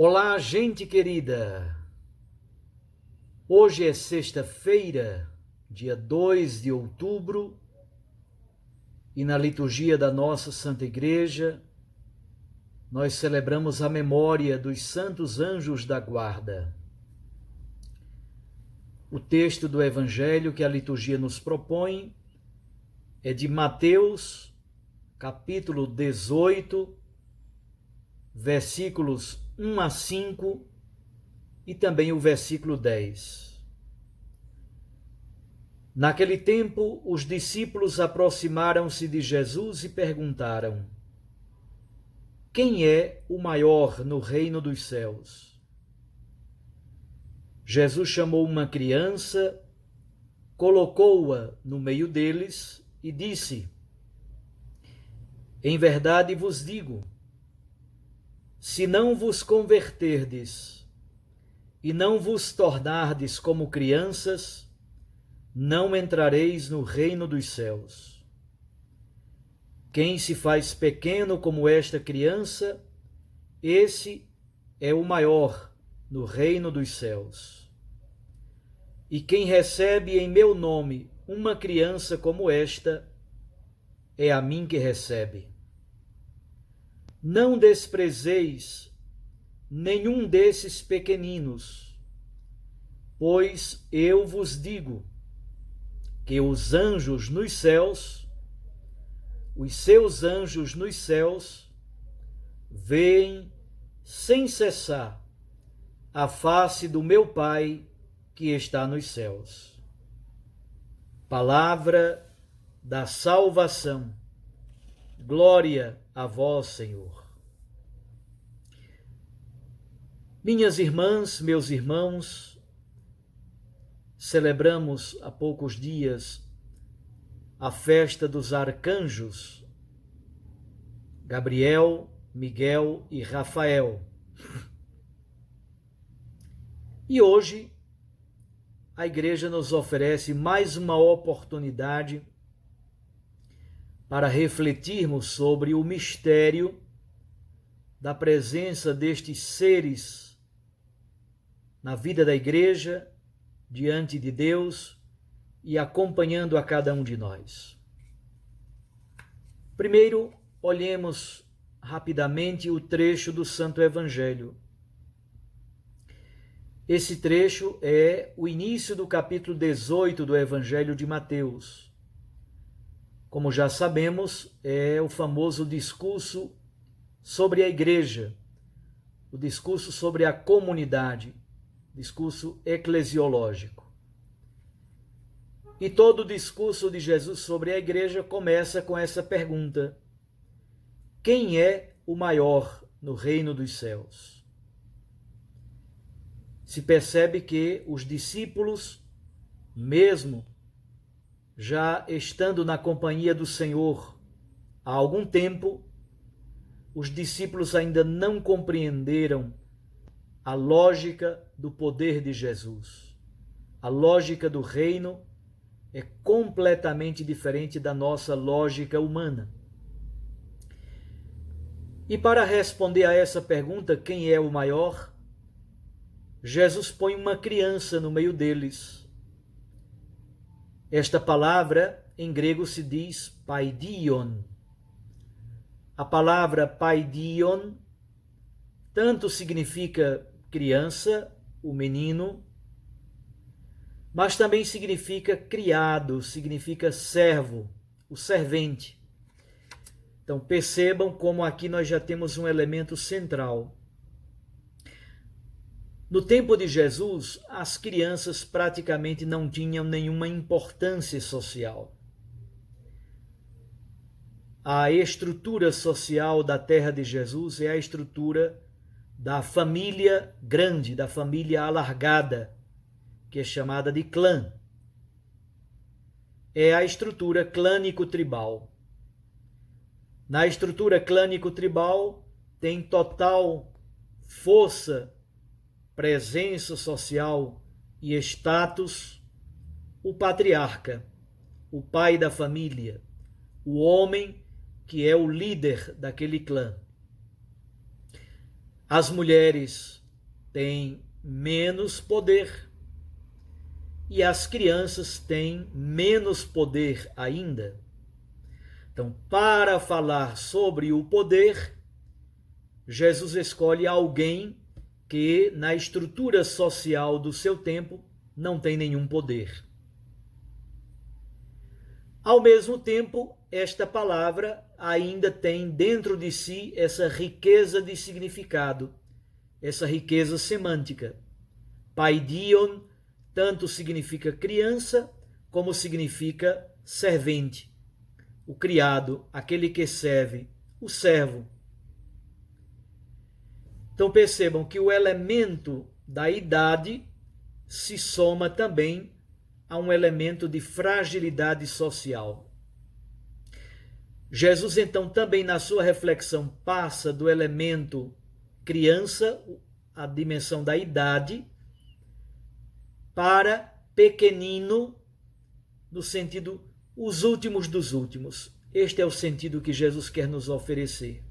Olá, gente querida! Hoje é sexta-feira, dia 2 de outubro, e na liturgia da nossa Santa Igreja, nós celebramos a memória dos santos anjos da guarda. O texto do Evangelho que a liturgia nos propõe é de Mateus, capítulo 18, versículos 1 a 5 e também o versículo 10. Naquele tempo, os discípulos aproximaram-se de Jesus e perguntaram: quem é o maior no reino dos céus? Jesus chamou uma criança, colocou-a no meio deles e disse: em verdade vos digo, se não vos converterdes e não vos tornardes como crianças, não entrareis no reino dos céus. Quem se faz pequeno como esta criança, esse é o maior no reino dos céus. E quem recebe em meu nome uma criança como esta, é a mim que recebe. Não desprezeis nenhum desses pequeninos, pois eu vos digo que os anjos nos céus, os seus anjos nos céus, veem sem cessar a face do meu Pai que está nos céus. Palavra da salvação. Glória a vós, Senhor. Minhas irmãs, meus irmãos, celebramos há poucos dias a festa dos arcanjos Gabriel, Miguel e Rafael. E hoje a Igreja nos oferece mais uma oportunidade para refletirmos sobre o mistério da presença destes seres na vida da Igreja, diante de Deus e acompanhando a cada um de nós. Primeiro, olhemos rapidamente o trecho do Santo Evangelho. Esse trecho é o início do capítulo 18 do Evangelho de Mateus. Como já sabemos, é o famoso discurso sobre a Igreja, o discurso sobre a comunidade, discurso eclesiológico. E todo o discurso de Jesus sobre a Igreja começa com essa pergunta: quem é o maior no reino dos céus? Se percebe que os discípulos, mesmo já estando na companhia do Senhor há algum tempo, os discípulos ainda não compreenderam a lógica do poder de Jesus. A lógica do reino é completamente diferente da nossa lógica humana. E para responder a essa pergunta, quem é o maior? Jesus põe uma criança no meio deles. Esta palavra em grego se diz paidion. A palavra paidion tanto significa criança, o menino, mas também significa criado, significa servo, o servente. Então percebam como aqui nós já temos um elemento central. No tempo de Jesus, as crianças praticamente não tinham nenhuma importância social. A estrutura social da terra de Jesus é a estrutura da família grande, da família alargada, que é chamada de clã. É a estrutura clânico-tribal. Na estrutura clânico-tribal tem total força, presença social e status o patriarca, o pai da família, o homem que é o líder daquele clã. As mulheres têm menos poder e as crianças têm menos poder ainda. Então, para falar sobre o poder, Jesus escolhe alguém que, na estrutura social do seu tempo, não tem nenhum poder. Ao mesmo tempo, esta palavra ainda tem dentro de si essa riqueza de significado, essa riqueza semântica. Paidion tanto significa criança, como significa servente, o criado, aquele que serve, o servo. Então percebam que o elemento da idade se soma também a um elemento de fragilidade social. Jesus, então, também na sua reflexão passa do elemento criança, a dimensão da idade, para pequenino, no sentido os últimos dos últimos. Este é o sentido que Jesus quer nos oferecer.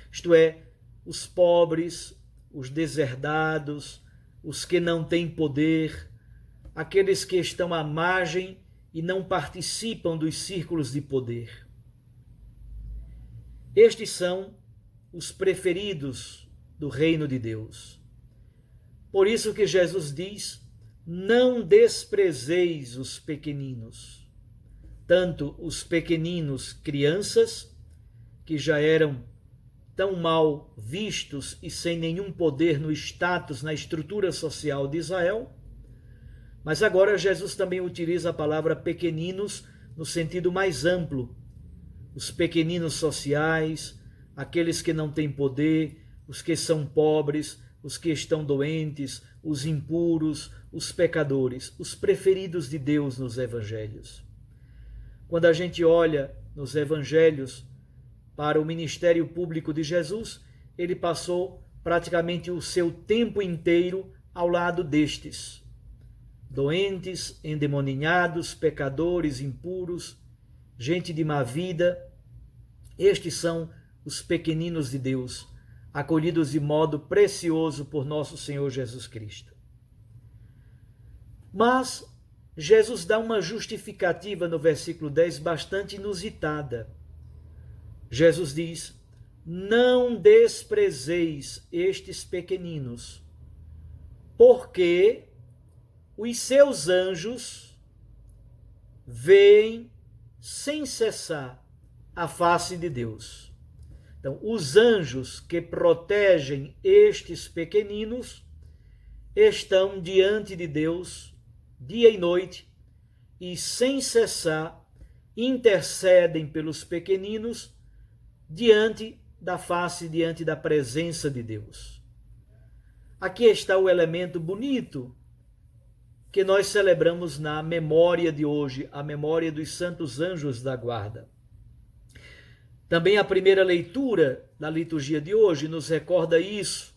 Isto é, os pobres, os deserdados, os que não têm poder, aqueles que estão à margem e não participam dos círculos de poder. Estes são os preferidos do reino de Deus. Por isso que Jesus diz: não desprezeis os pequeninos. Tanto os pequeninos crianças, que já eram tão mal vistos e sem nenhum poder no status, na estrutura social de Israel, mas agora Jesus também utiliza a palavra pequeninos no sentido mais amplo. Os pequeninos sociais, aqueles que não têm poder, os que são pobres, os que estão doentes, os impuros, os pecadores, os preferidos de Deus nos evangelhos. Quando a gente olha nos evangelhos para o ministério público de Jesus, ele passou praticamente o seu tempo inteiro ao lado destes. Doentes, endemoninhados, pecadores, impuros, gente de má vida. Estes são os pequeninos de Deus, acolhidos de modo precioso por nosso Senhor Jesus Cristo. Mas Jesus dá uma justificativa no versículo 10 bastante inusitada. Jesus diz: não desprezeis estes pequeninos, porque os seus anjos veem sem cessar a face de Deus. Então, os anjos que protegem estes pequeninos estão diante de Deus dia e noite e sem cessar intercedem pelos pequeninos diante da face, diante da presença de Deus. Aqui está o elemento bonito que nós celebramos na memória de hoje, a memória dos santos anjos da guarda. Também a primeira leitura da liturgia de hoje nos recorda isso,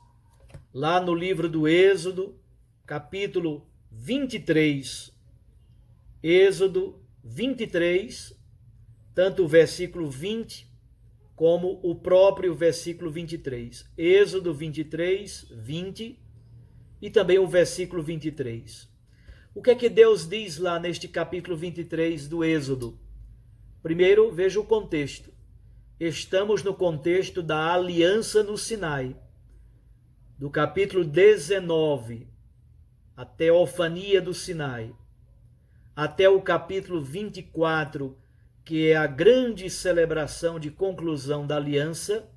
lá no livro do Êxodo, capítulo 23. Êxodo 23, tanto o versículo 20 como o próprio versículo 23. Êxodo 23, 20 e também o versículo 23. O que é que Deus diz lá neste capítulo 23 do Êxodo? Primeiro, veja o contexto. Estamos no contexto da aliança no Sinai. Do capítulo 19, a teofania do Sinai, até o capítulo 24, que é a grande celebração de conclusão da aliança,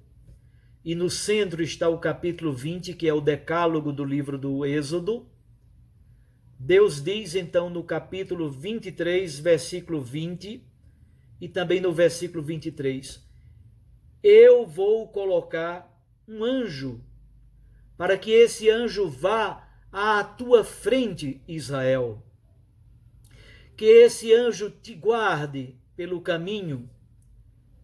e no centro está o capítulo 20, que é o decálogo do livro do Êxodo. Deus diz então no capítulo 23, versículo 20, e também no versículo 23, eu vou colocar um anjo, para que esse anjo vá à tua frente, Israel. Que esse anjo te guarde pelo caminho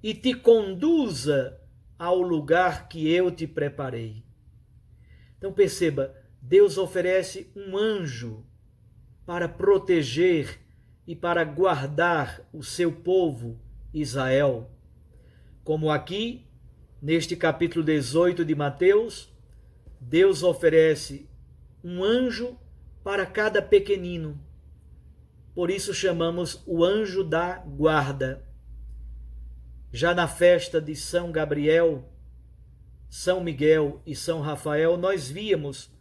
e te conduza ao lugar que eu te preparei. Então perceba, Deus oferece um anjo para proteger e para guardar o seu povo, Israel. Como aqui, neste capítulo 18 de Mateus, Deus oferece um anjo para cada pequenino. Por isso chamamos o anjo da guarda. Já na festa de São Gabriel, São Miguel e São Rafael, nós víamos,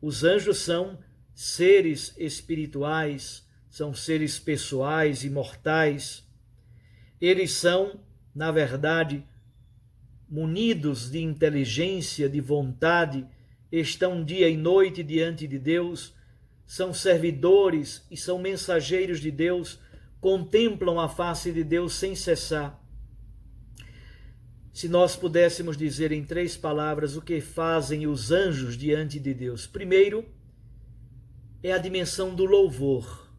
os anjos são seres espirituais, são seres pessoais, imortais. Eles são, na verdade, munidos de inteligência, de vontade, estão dia e noite diante de Deus, são servidores e são mensageiros de Deus, contemplam a face de Deus sem cessar. Se nós pudéssemos dizer em 3 palavras o que fazem os anjos diante de Deus. Primeiro, é a dimensão do louvor.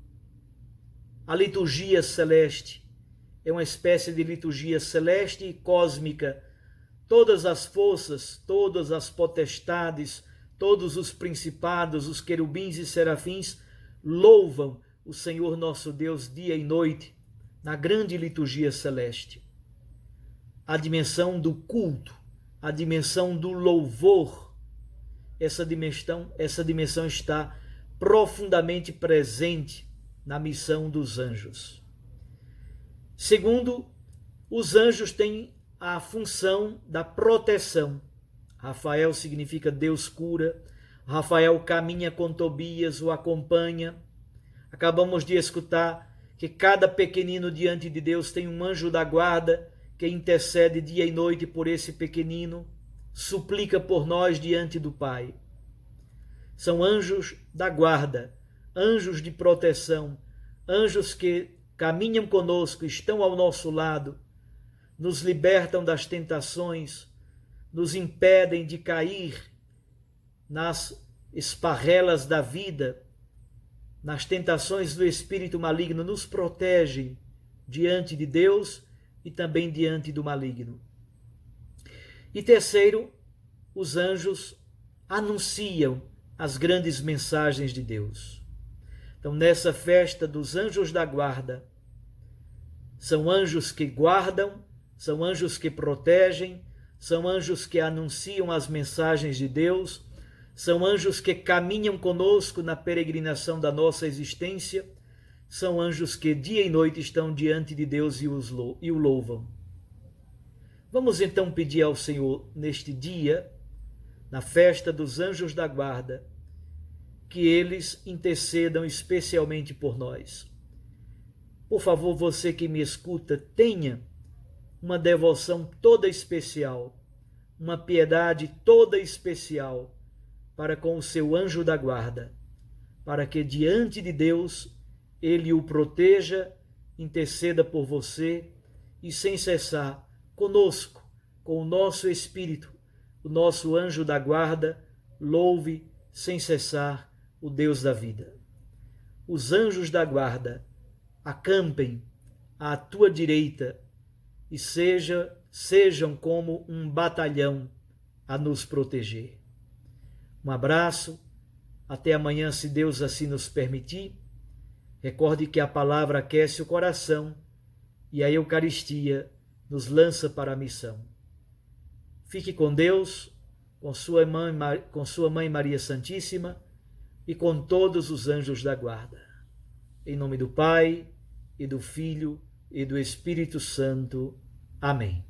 A liturgia celeste é uma espécie de liturgia celeste e cósmica. Todas as forças, todas as potestades, todos os principados, os querubins e serafins louvam o Senhor nosso Deus dia e noite na grande liturgia celeste. A dimensão do culto, a dimensão do louvor, essa dimensão está profundamente presente na missão dos anjos. Segundo, os anjos têm a função da proteção. Rafael significa Deus cura. Rafael caminha com Tobias, o acompanha. Acabamos de escutar que cada pequenino diante de Deus tem um anjo da guarda que intercede dia e noite por esse pequenino, suplica por nós diante do Pai. São anjos da guarda, anjos de proteção, anjos que caminham conosco, estão ao nosso lado, nos libertam das tentações, nos impedem de cair nas esparrelas da vida, nas tentações do espírito maligno, nos protegem diante de Deus e também diante do maligno. E terceiro, os anjos anunciam as grandes mensagens de Deus. Então, nessa festa dos anjos da guarda, são anjos que guardam, são anjos que protegem, são anjos que anunciam as mensagens de Deus, são anjos que caminham conosco na peregrinação da nossa existência, são anjos que dia e noite estão diante de Deus e o louvam. Vamos então pedir ao Senhor neste dia, na festa dos anjos da guarda, que eles intercedam especialmente por nós. Por favor, você que me escuta, tenha uma devoção toda especial, uma piedade toda especial para com o seu anjo da guarda, para que diante de Deus ele o proteja, interceda por você e sem cessar conosco, com o nosso espírito, o nosso anjo da guarda, louve sem cessar o Deus da vida. Os anjos da guarda acampem à tua direita e sejam como um batalhão a nos proteger. Um abraço, até amanhã, se Deus assim nos permitir. Recorde que a palavra aquece o coração e a Eucaristia nos lança para a missão. Fique com Deus, com sua mãe Maria Santíssima e com todos os anjos da guarda. Em nome do Pai, e do Filho, e do Espírito Santo. Amém.